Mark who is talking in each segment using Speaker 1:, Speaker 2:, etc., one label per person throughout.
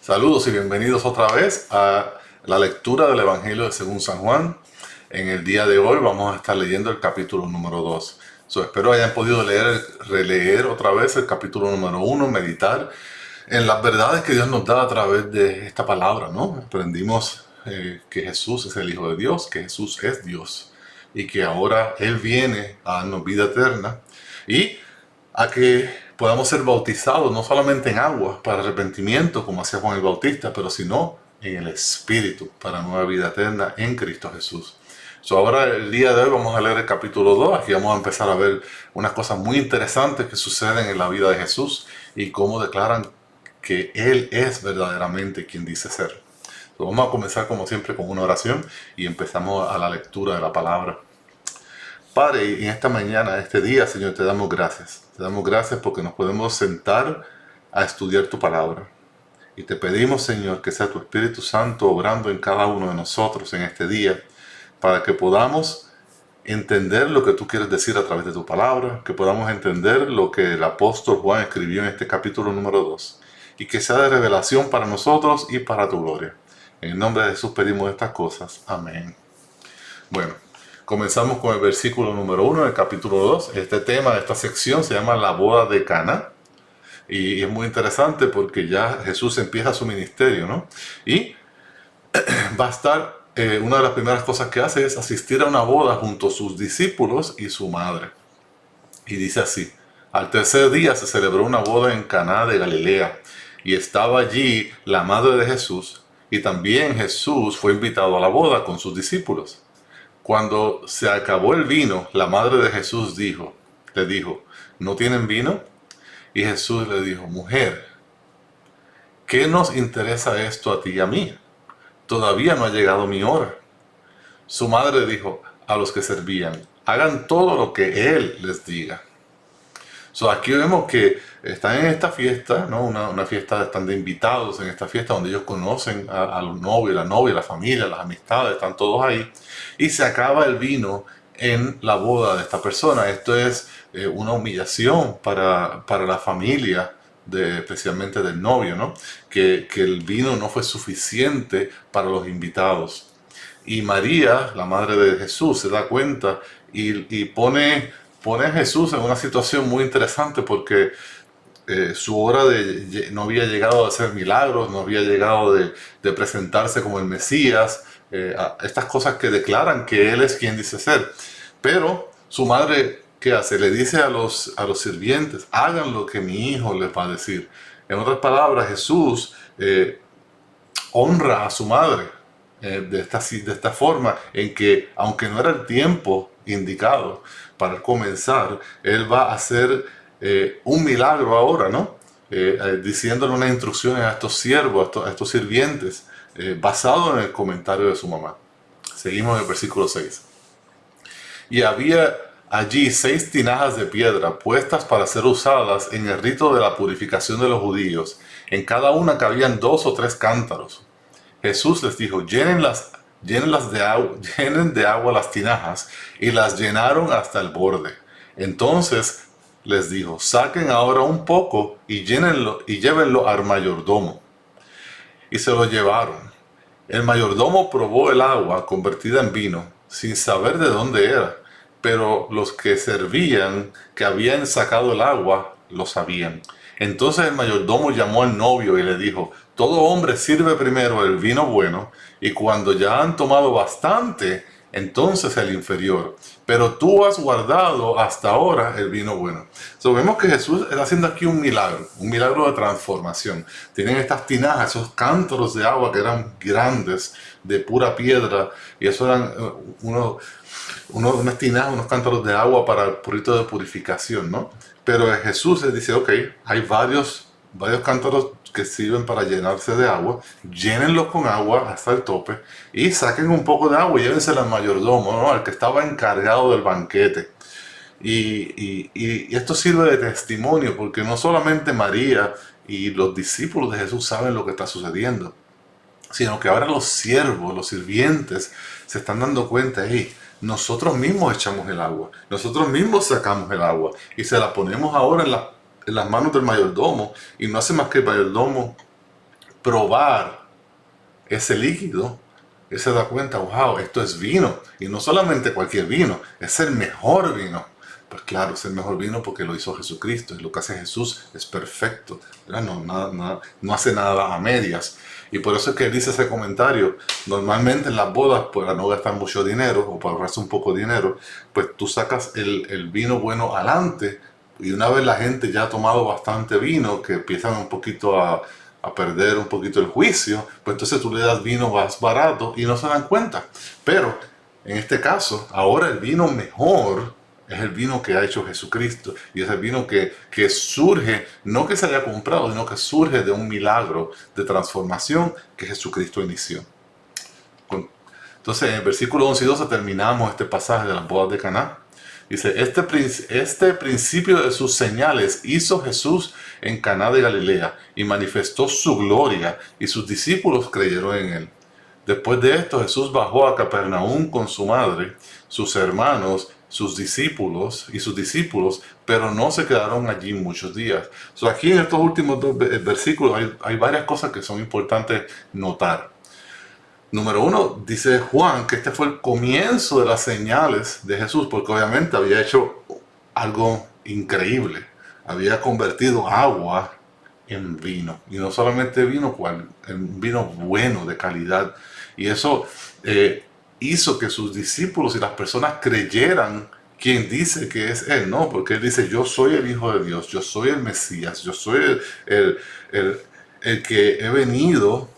Speaker 1: Saludos y bienvenidos otra vez a la lectura del Evangelio de según San Juan. En el día de hoy vamos a estar leyendo el capítulo número 2. Espero hayan podido releer otra vez el capítulo número 1, meditar en las verdades que Dios nos da a través de esta palabra, ¿no? Aprendimos que Jesús es el Hijo de Dios, que Jesús es Dios y que ahora Él viene a darnos vida eterna y a que podamos ser bautizados no solamente en agua para arrepentimiento, como hacía Juan el Bautista, pero sino en el Espíritu para nueva vida eterna en Cristo Jesús. Ahora el día de hoy vamos a leer el capítulo 2. Aquí vamos a empezar a ver unas cosas muy interesantes que suceden en la vida de Jesús y cómo declaran que Él es verdaderamente quien dice ser. Vamos a comenzar como siempre con una oración y empezamos a la lectura de la palabra. Padre, en esta mañana, este día, Señor, te damos gracias. Te damos gracias porque nos podemos sentar a estudiar tu palabra. Y te pedimos, Señor, que sea tu Espíritu Santo obrando en cada uno de nosotros en este día, para que podamos entender lo que tú quieres decir a través de tu palabra, que podamos entender lo que el apóstol Juan escribió en este capítulo número 2, y que sea de revelación para nosotros y para tu gloria. En el nombre de Jesús pedimos estas cosas. Amén. Bueno, comenzamos con el versículo número 1 del capítulo 2. Este tema, esta sección se llama la boda de Caná. Y es muy interesante porque ya Jesús empieza su ministerio, ¿no? Y va a estar, una de las primeras cosas que hace es asistir a una boda junto a sus discípulos y su madre. Y dice así: al tercer día se celebró una boda en Caná de Galilea, y estaba allí la madre de Jesús, y también Jesús fue invitado a la boda con sus discípulos. Cuando se acabó el vino, la madre de Jesús le dijo, ¿no tienen vino? Y Jesús le dijo, mujer, ¿qué nos interesa esto a ti y a mí? Todavía no ha llegado mi hora. Su madre dijo a los que servían, hagan todo lo que Él les diga. Aquí vemos que están en esta fiesta, ¿no? Una fiesta, están de invitados en esta fiesta donde ellos conocen a los novios, la novia, la familia, las amistades, están todos ahí. Y se acaba el vino en la boda de esta persona. Esto es una humillación para la familia, especialmente del novio, ¿no? Que el vino no fue suficiente para los invitados. Y María, la madre de Jesús, se da cuenta y pone a Jesús en una situación muy interesante porque su hora no había llegado a hacer milagros, no había llegado de presentarse como el Mesías, estas cosas que declaran que Él es quien dice ser. Pero su madre, ¿qué hace? Le dice a los sirvientes, hagan lo que mi hijo les va a decir. En otras palabras, Jesús honra a su madre de esta forma, en que aunque no era el tiempo indicado para comenzar, Él va a hacer un milagro ahora, ¿no? Diciéndole unas instrucciones a estos siervos, a estos sirvientes, basado en el comentario de su mamá. Seguimos en el versículo 6. Y había allí 6 tinajas de piedra puestas para ser usadas en el rito de la purificación de los judíos. En cada una cabían 2 o 3 cántaros. Jesús les dijo, llenen de agua las tinajas, y las llenaron hasta el borde. Entonces les dijo, saquen ahora un poco y llénenlo y llévenlo al mayordomo. Y se lo llevaron. El mayordomo probó el agua convertida en vino, sin saber de dónde era, pero los que servían, que habían sacado el agua, lo sabían. Entonces el mayordomo llamó al novio y le dijo, todo hombre sirve primero el vino bueno, y cuando ya han tomado bastante, entonces el inferior. Pero tú has guardado hasta ahora el vino bueno. Vemos que Jesús está haciendo aquí un milagro de transformación. Tienen estas tinajas, esos cántaros de agua que eran grandes, de pura piedra, y eso eran unas tinajas, unos cántaros de agua para el rito de purificación, ¿no? Pero Jesús les dice, ok, hay varios cántaros que sirven para llenarse de agua, llénenlos con agua hasta el tope y saquen un poco de agua y llévensela al mayordomo, ¿no? Al que estaba encargado del banquete. Y esto sirve de testimonio porque no solamente María y los discípulos de Jesús saben lo que está sucediendo, sino que ahora los siervos, los sirvientes, se están dando cuenta, hey, nosotros mismos echamos el agua, nosotros mismos sacamos el agua y se la ponemos ahora en las manos del mayordomo, y no hace más que el mayordomo probar ese líquido, él se da cuenta, wow, esto es vino. Y no solamente cualquier vino, es el mejor vino. Pues claro, es el mejor vino porque lo hizo Jesucristo. Y lo que hace Jesús es perfecto. No hace nada a medias. Y por eso es que él dice ese comentario. Normalmente en las bodas, para no gastar mucho dinero o para ahorrarse un poco de dinero, pues tú sacas el vino bueno adelante. Y una vez la gente ya ha tomado bastante vino, que empiezan un poquito a perder un poquito el juicio, pues entonces tú le das vino más barato y no se dan cuenta. Pero en este caso, ahora el vino mejor es el vino que ha hecho Jesucristo. Y es el vino que surge, no que se haya comprado, sino que surge de un milagro de transformación que Jesucristo inició. Entonces, en el versículo 11 y 12 terminamos este pasaje de las bodas de Caná. Dice, este principio de sus señales hizo Jesús en Caná de Galilea y manifestó su gloria y sus discípulos creyeron en él. Después de esto, Jesús bajó a Capernaum con su madre, sus hermanos, sus discípulos, pero no se quedaron allí muchos días. Aquí en estos últimos dos versículos hay varias cosas que son importantes notar. Número uno, dice Juan que este fue el comienzo de las señales de Jesús, porque obviamente había hecho algo increíble. Había convertido agua en vino. Y no solamente vino, en vino bueno, de calidad. Y eso hizo que sus discípulos y las personas creyeran quien dice que es Él, ¿no? Porque Él dice, yo soy el Hijo de Dios, yo soy el Mesías, yo soy el que he venido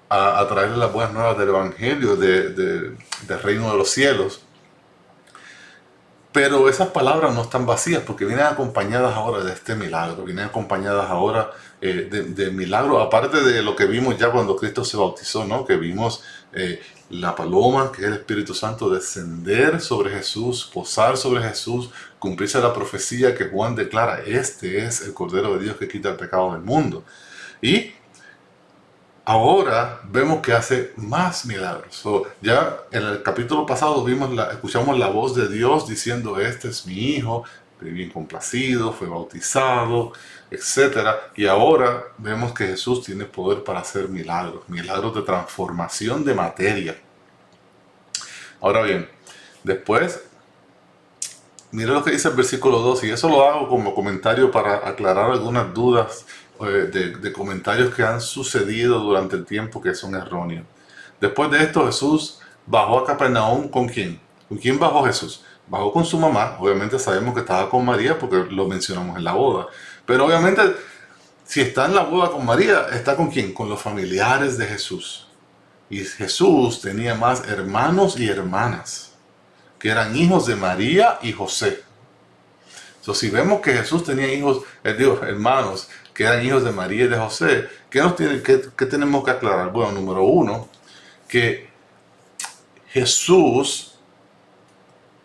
Speaker 1: a traerle las buenas nuevas del Evangelio, del reino de los cielos. Pero esas palabras no están vacías porque vienen acompañadas ahora de este milagro, vienen acompañadas ahora de milagro, aparte de lo que vimos ya cuando Cristo se bautizó, ¿no? Que vimos la paloma, que es el Espíritu Santo, descender sobre Jesús, posar sobre Jesús, cumplirse la profecía que Juan declara, este es el Cordero de Dios que quita el pecado del mundo. Y ahora vemos que hace más milagros. Ya en el capítulo pasado escuchamos la voz de Dios diciendo, este es mi hijo, bien complacido, fue bautizado, etcétera. Y ahora vemos que Jesús tiene poder para hacer milagros, milagros de transformación de materia. Ahora bien, después, mire lo que dice el versículo 2, y eso lo hago como comentario para aclarar algunas dudas de comentarios que han sucedido durante el tiempo que son erróneos. Después de esto, Jesús bajó a Capernaum. ¿Con quién? ¿Con quién bajó Jesús? Bajó con su mamá. Obviamente sabemos que estaba con María porque lo mencionamos en la boda. Pero obviamente, si está en la boda con María, ¿está con quién? Con los familiares de Jesús. Y Jesús tenía más hermanos y hermanas, que eran hijos de María y José. Entonces, si vemos que Jesús tenía hermanos que eran hijos de María y de José, ¿qué tenemos que aclarar? Bueno, número uno, que Jesús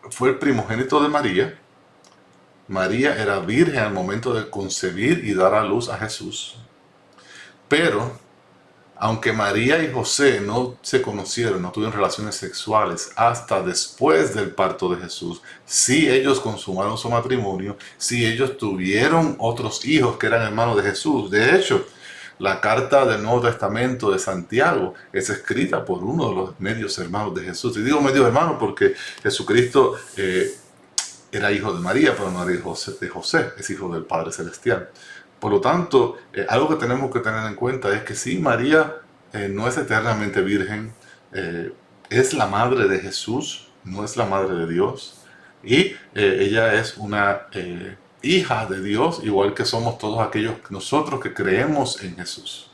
Speaker 1: fue el primogénito de María. María era virgen al momento de concebir y dar a luz a Jesús. Pero, aunque María y José no se conocieron, no tuvieron relaciones sexuales hasta después del parto de Jesús, sí ellos consumaron su matrimonio, sí ellos tuvieron otros hijos que eran hermanos de Jesús. De hecho, la carta del Nuevo Testamento de Santiago es escrita por uno de los medios hermanos de Jesús. Y digo medios hermanos porque Jesucristo era hijo de María, pero no era hijo de José, es hijo del Padre Celestial. Por lo tanto, algo que tenemos que tener en cuenta es que sí, María no es eternamente virgen, es la madre de Jesús, no es la madre de Dios, y ella es una hija de Dios, igual que somos todos aquellos nosotros que creemos en Jesús.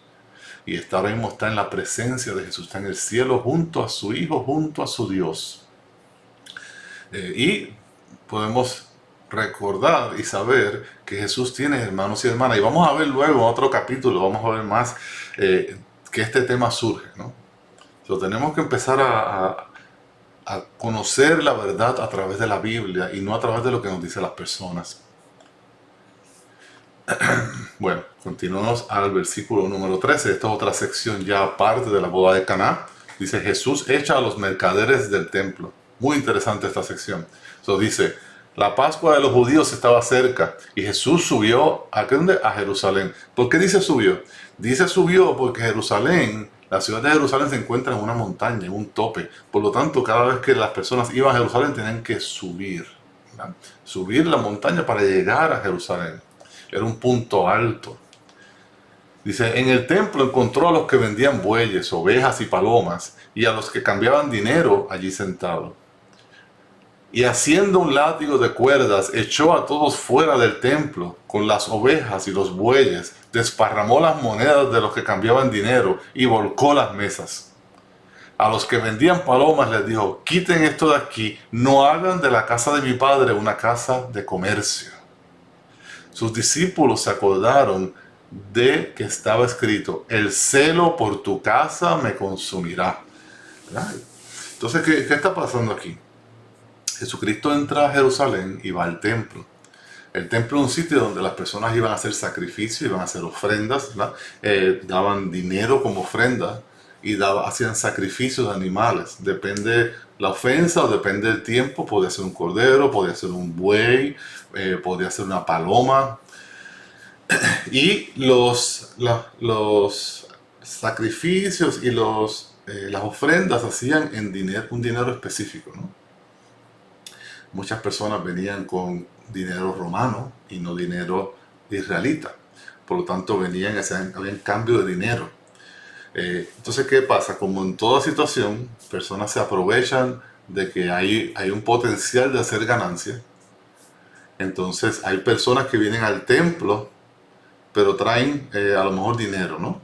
Speaker 1: Y ahora mismo está en la presencia de Jesús, está en el cielo junto a su Hijo, junto a su Dios. Y podemos recordar y saber que Jesús tiene hermanos y hermanas. Y vamos a ver luego en otro capítulo, vamos a ver más que este tema surge, ¿no? Entonces, tenemos que empezar a conocer la verdad a través de la Biblia y no a través de lo que nos dicen las personas. Bueno, continuamos al versículo número 13. Esta es otra sección ya aparte de la boda de Caná. Dice, Jesús echa a los mercaderes del templo. Muy interesante esta sección. Entonces dice, La Pascua de los judíos estaba cerca y Jesús subió ¿a dónde? A Jerusalén. ¿Por qué dice subió? Dice subió porque Jerusalén, la ciudad de Jerusalén se encuentra en una montaña, en un tope. Por lo tanto, cada vez que las personas iban a Jerusalén tenían que subir, ¿verdad? Subir la montaña para llegar a Jerusalén. Era un punto alto. Dice, en el templo encontró a los que vendían bueyes, ovejas y palomas, y a los que cambiaban dinero allí sentados. Y haciendo un látigo de cuerdas, echó a todos fuera del templo con las ovejas y los bueyes, desparramó las monedas de los que cambiaban dinero y volcó las mesas. A los que vendían palomas les dijo, quiten esto de aquí, no hagan de la casa de mi padre una casa de comercio. Sus discípulos se acordaron de que estaba escrito, el celo por tu casa me consumirá. ¿Verdad? Entonces, ¿qué está pasando aquí? Jesucristo entra a Jerusalén y va al templo. El templo es un sitio donde las personas iban a hacer sacrificios, iban a hacer ofrendas, daban dinero como ofrenda y hacían sacrificios de animales. Depende la ofensa o depende del tiempo, podía ser un cordero, podía ser un buey, podía ser una paloma. Y los sacrificios y las ofrendas hacían en dinero, un dinero específico, ¿no? Muchas personas venían con dinero romano y no dinero israelita. Por lo tanto, había cambio de dinero. Entonces, ¿qué pasa? Como en toda situación, personas se aprovechan de que hay un potencial de hacer ganancia. Entonces, hay personas que vienen al templo, pero traen a lo mejor dinero, ¿no?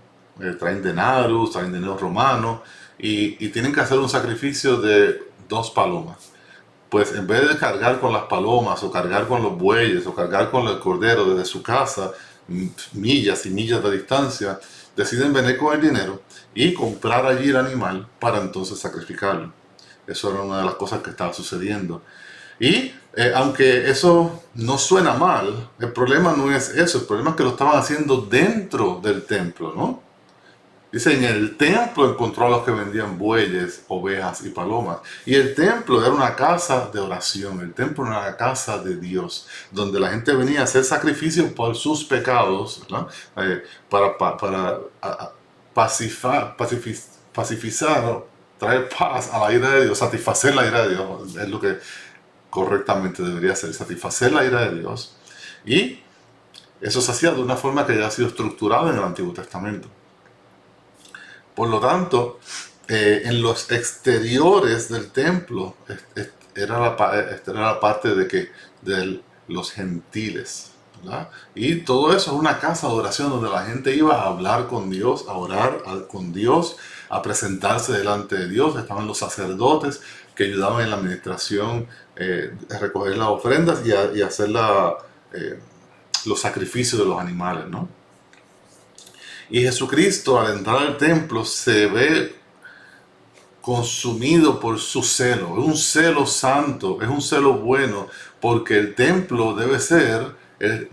Speaker 1: Traen denarios, traen dinero romano y tienen que hacer un sacrificio de 2 palomas. Pues en vez de cargar con las palomas o cargar con los bueyes o cargar con el cordero desde su casa, millas y millas de distancia, deciden venir con el dinero y comprar allí el animal para entonces sacrificarlo. Eso era una de las cosas que estaba sucediendo. Y aunque eso no suena mal, el problema no es eso, el problema es que lo estaban haciendo dentro del templo, ¿no? Dice, en el templo encontró a los que vendían bueyes, ovejas y palomas. Y el templo era una casa de oración, el templo era una casa de Dios, donde la gente venía a hacer sacrificios por sus pecados, ¿no? Para pacifizar, ¿no? Traer paz a la ira de Dios, satisfacer la ira de Dios, es lo que correctamente debería ser, satisfacer la ira de Dios. Y eso se hacía de una forma que ya ha sido estructurada en el Antiguo Testamento. Por lo tanto, en los exteriores del templo era la parte de los gentiles, ¿verdad? Y todo eso es una casa de oración donde la gente iba a hablar con Dios, a orar con Dios, a presentarse delante de Dios. Estaban los sacerdotes que ayudaban en la administración, a recoger las ofrendas y hacer los sacrificios de los animales, ¿no? Y Jesucristo al entrar al templo se ve consumido por su celo. Es un celo santo, es un celo bueno, porque el templo debe ser,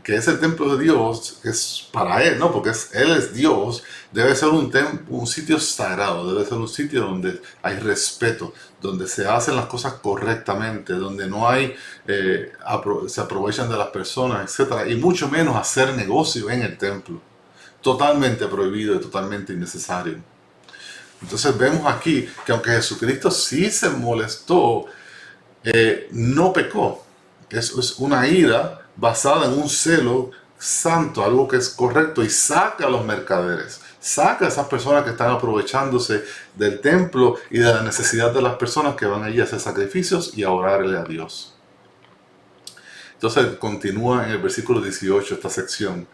Speaker 1: que es el templo de Dios, que es para Él, ¿no? Porque Él es Dios, debe ser un sitio sagrado, debe ser un sitio donde hay respeto, donde se hacen las cosas correctamente, donde no hay, se aprovechan de las personas, etcétera, y mucho menos hacer negocio en el templo. Totalmente prohibido y totalmente innecesario. Entonces vemos aquí que aunque Jesucristo sí se molestó, no pecó. Es una ira basada en un celo santo, algo que es correcto, y saca a los mercaderes, saca a esas personas que están aprovechándose del templo y de la necesidad de las personas que van allí a hacer sacrificios y a orarle a Dios. Entonces continúa en el versículo 18 esta sección.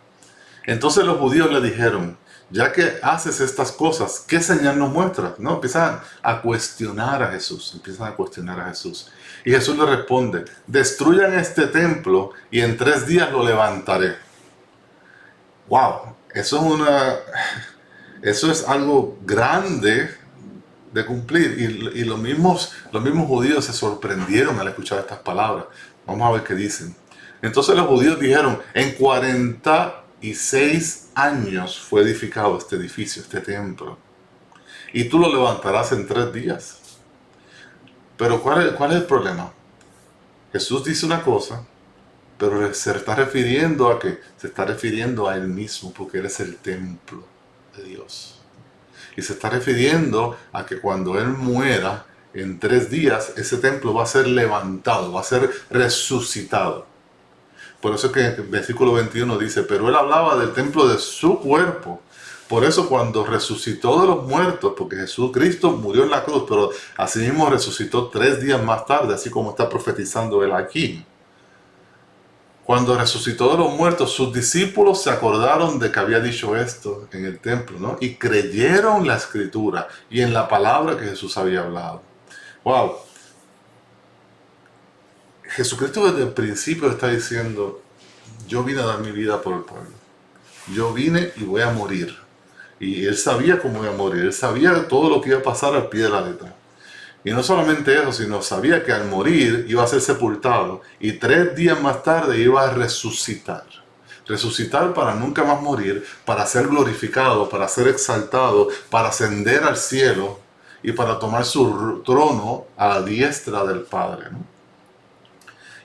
Speaker 1: Entonces los judíos le dijeron, ya que haces estas cosas, ¿qué señal nos muestras? ¿No? Empiezan a cuestionar a Jesús, Y Jesús le responde, destruyan este templo y en 3 días lo levantaré. ¡Wow! Eso es algo grande de cumplir. Y los mismos judíos se sorprendieron al escuchar estas palabras. Vamos a ver qué dicen. Entonces los judíos dijeron, en 46 años fue edificado este edificio, este templo. Y tú lo levantarás en 3 días. Pero ¿cuál es el problema? Jesús dice una cosa, pero se está refiriendo a que se está refiriendo a Él mismo, porque Él es el templo de Dios. Y se está refiriendo a que cuando Él muera, en 3 días, ese templo va a ser levantado, va a ser resucitado. Por eso es que el versículo 21 dice, pero Él hablaba del templo de su cuerpo. Por eso cuando resucitó de los muertos, porque Jesucristo murió en la cruz, pero asimismo resucitó 3 días más tarde, así como está profetizando Él aquí. Cuando resucitó de los muertos, sus discípulos se acordaron de que había dicho esto en el templo, ¿no? Y creyeron la escritura y en la palabra que Jesús había hablado. ¡Wow! Jesucristo desde el principio está diciendo, yo vine a dar mi vida por el pueblo. Yo vine y voy a morir. Y Él sabía cómo iba a morir. Él sabía todo lo que iba a pasar al pie de la letra. Y no solamente eso, sino sabía que al morir iba a ser sepultado y 3 días más tarde iba a resucitar. Resucitar para nunca más morir, para ser glorificado, para ser exaltado, para ascender al cielo y para tomar su trono a la diestra del Padre, ¿no?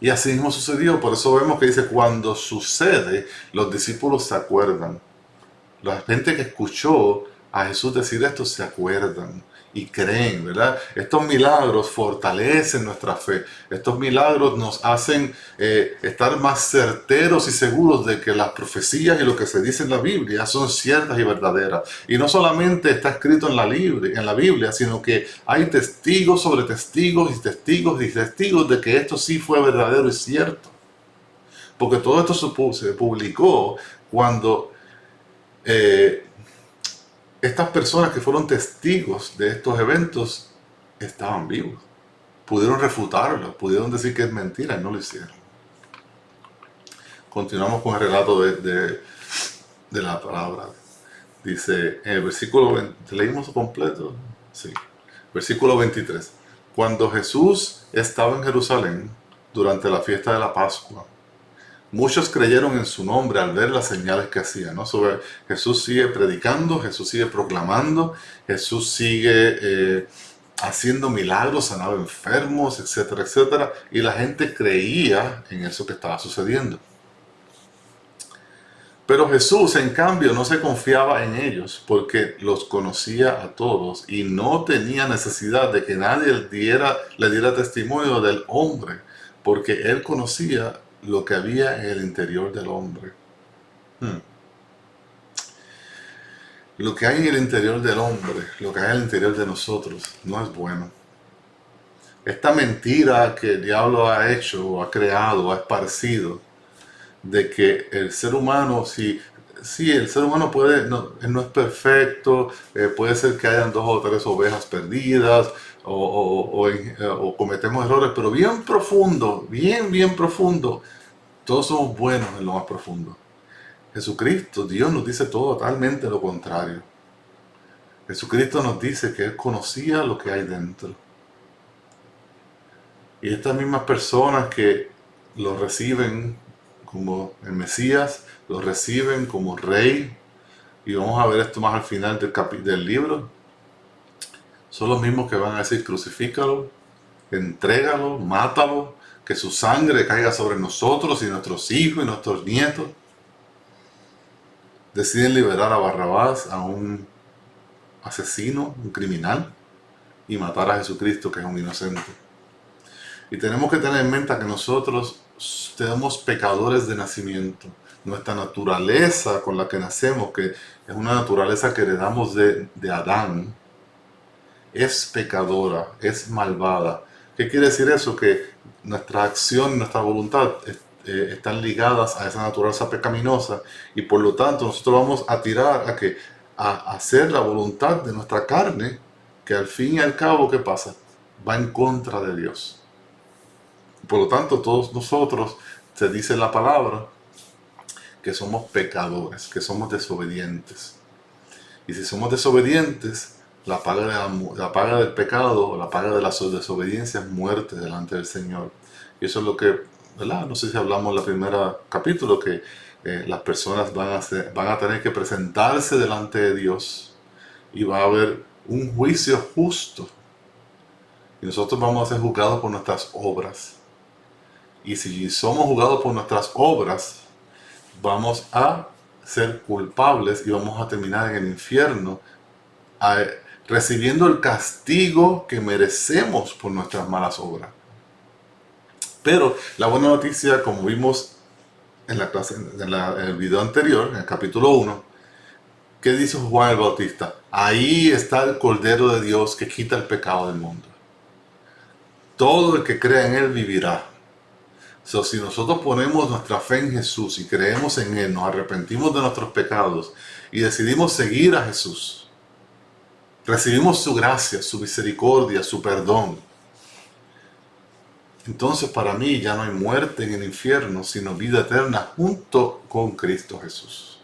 Speaker 1: Y así mismo sucedió, por eso vemos que dice, cuando sucede, los discípulos se acuerdan. La gente que escuchó a Jesús decir esto se acuerdan y creen, ¿verdad? Estos milagros fortalecen nuestra fe. Estos milagros nos hacen estar más certeros y seguros de que las profecías y lo que se dice en la Biblia son ciertas y verdaderas. Y no solamente está escrito en la Biblia, sino que hay testigos sobre testigos y testigos y testigos de que esto sí fue verdadero y cierto. Porque todo esto se publicó cuando estas personas que fueron testigos de estos eventos estaban vivos. Pudieron refutarlo, pudieron decir que es mentira y no lo hicieron. Continuamos con el relato de la palabra. Dice en el versículo 20, ¿leímos completo? Sí. Versículo 23. Cuando Jesús estaba en Jerusalén durante la fiesta de la Pascua, muchos creyeron en su nombre al ver las señales que hacía, ¿no? Jesús sigue predicando, Jesús sigue proclamando, Jesús sigue haciendo milagros, sanaba enfermos, etcétera, etcétera. Y la gente creía en eso que estaba sucediendo. Pero Jesús, en cambio, no se confiaba en ellos porque los conocía a todos y no tenía necesidad de que nadie le diera testimonio del hombre, porque Él conocía lo que había en el interior del hombre. Lo que hay en el interior del hombre, lo que hay en el interior de nosotros, no es bueno. Esta mentira que el diablo ha hecho, o ha creado, o ha esparcido, de que el ser humano, si el ser humano él no es perfecto, puede ser que hayan 2 o 3 ovejas perdidas, o cometemos errores, pero bien profundo, bien profundo, todos somos buenos en lo más profundo. Jesucristo, Dios nos dice totalmente lo contrario. Jesucristo nos dice que Él conocía lo que hay dentro. Y estas mismas personas que lo reciben como el Mesías, lo reciben como Rey, y vamos a ver esto más al final del libro, son los mismos que van a decir crucifícalo, entrégalo, mátalo, que su sangre caiga sobre nosotros y nuestros hijos y nuestros nietos. Deciden liberar a Barrabás, a un asesino, un criminal, y matar a Jesucristo, que es un inocente. Y tenemos que tener en mente que nosotros somos pecadores de nacimiento. Nuestra naturaleza con la que nacemos, que es una naturaleza que heredamos de Adán, es pecadora, es malvada. ¿Qué quiere decir eso? Que nuestra acción y nuestra voluntad están ligadas a esa naturaleza pecaminosa y por lo tanto nosotros vamos a tirar a hacer la voluntad de nuestra carne, que al fin y al cabo, ¿qué pasa? Va en contra de Dios. Por lo tanto, todos nosotros, se dice en la palabra, que somos pecadores, que somos desobedientes. Y si somos desobedientes, la paga del pecado, la paga de la desobediencia es muerte delante del Señor. Y eso es lo que, ¿verdad? No sé si hablamos en el primer capítulo, que las personas van a tener que presentarse delante de Dios y va a haber un juicio justo. Y nosotros vamos a ser juzgados por nuestras obras. Y si somos juzgados por nuestras obras, vamos a ser culpables y vamos a terminar en el infierno, recibiendo el castigo que merecemos por nuestras malas obras. Pero la buena noticia, como vimos en la clase, en el video anterior, en el capítulo 1, ¿qué dice Juan el Bautista? Ahí está el Cordero de Dios que quita el pecado del mundo. Todo el que crea en Él vivirá. Si nosotros ponemos nuestra fe en Jesús y creemos en Él, nos arrepentimos de nuestros pecados y decidimos seguir a Jesús, recibimos su gracia, su misericordia, su perdón. Entonces para mí ya no hay muerte en el infierno, sino vida eterna junto con Cristo Jesús.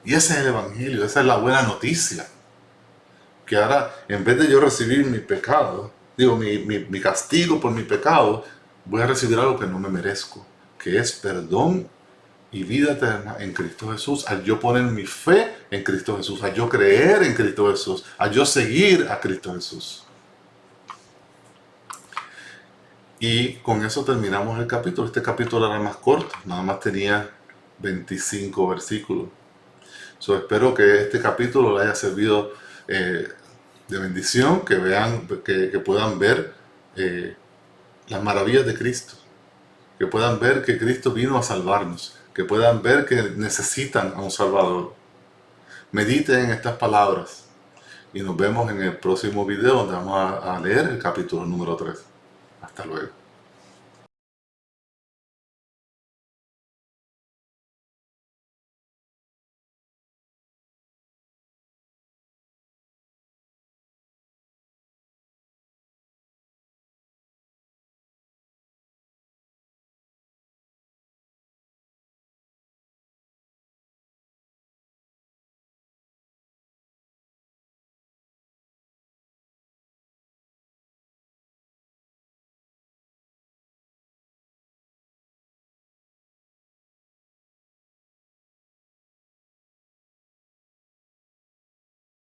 Speaker 1: Y ese es el Evangelio, esa es la buena noticia. Que ahora, en vez de yo recibir mi pecado, mi castigo por mi pecado, voy a recibir algo que no me merezco, que es perdón y vida eterna en Cristo Jesús, al yo poner mi fe en Cristo Jesús, al yo creer en Cristo Jesús, al yo seguir a Cristo Jesús. Y con eso terminamos el capítulo. Este capítulo era más corto, nada más tenía 25 versículos. Espero que este capítulo le haya servido de bendición, que vean, que puedan ver las maravillas de Cristo, que puedan ver que Cristo vino a salvarnos, que puedan ver que necesitan a un Salvador. Mediten en estas palabras y nos vemos en el próximo video donde vamos a leer el capítulo número 3. Hasta luego.